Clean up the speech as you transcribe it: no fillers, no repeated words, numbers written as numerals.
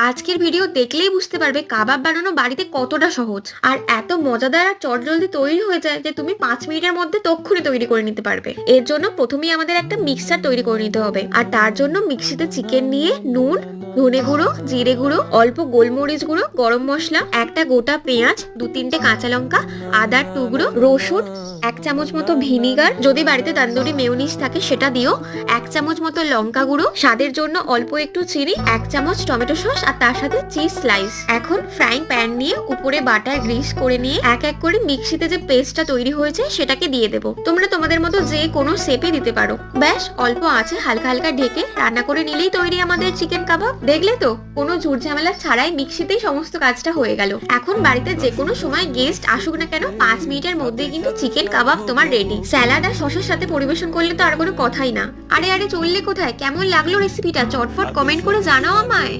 আজকের ভিডিও দেখলেই বুঝতে পারবে কাবাব বানানো বাড়িতে কতটা সহজ আর এত মজাদার আর চটজলদি তৈরি হয়ে যায় যে তুমি 5 মিনিটের মধ্যে তক্ষুনি তৈরি করে নিতে পারবে। এর জন্য প্রথমেই আমাদের একটা মিক্সচার তৈরি করে নিতে হবে, আর তার জন্য মিক্সিতে চিকেন নিয়ে নুন, ধনে গুঁড়ো, জিরে গুঁড়ো, অল্প গোলমরিচ গুঁড়ো, গরম মশলা, একটা গোটা পেঁয়াজ, 2-3টে কাঁচা লঙ্কা, আদার টুকরো, রসুন, 1 চামচ মতো ভিনিগার, যদি বাড়িতে তান্দুরি মেয়োনিজ থাকে সেটা দিও, 1 চামচ মতো লঙ্কা গুঁড়ো, স্বাদের জন্য অল্প একটু চিনি, 1 চামচ টমেটো সস আর তার সাথে চিজ স্লাইস। এখন ফ্রাইং প্যান নিয়ে উপরে বাটার গ্রিস করে নিয়ে এক এক করে মিক্সিতে যে পেস্টটা তৈরি হয়েছে সেটাকে দিয়ে দেবো। তোমরা তোমাদের মতো যে কোনো শেপে দিতে পারো। ব্যাস অল্প আছে হালকা হালকা ঢেকে রান্না করে নিলেই তৈরি আমাদের চিকেন কাবাব। দেখলে তো, কোনো ঝুট ঝামেলা ছাড়াই মিক্সিতেই সমস্ত কাজটা হয়ে গেল। এখন বাড়িতে যে কোনো সময় গেস্ট আসুক না কেন 5 মিনিটের মধ্যেই কিন্তু চিকেন কাবাব তোমার রেডি। স্যালাড আর সসের সাথে পরিবেশন করলে তো আর কোনো কথাই না। আরে চললে কোথায়? কেমন লাগলো রেসিপিটা? চটফট কমেন্ট করে জানাও আমায়।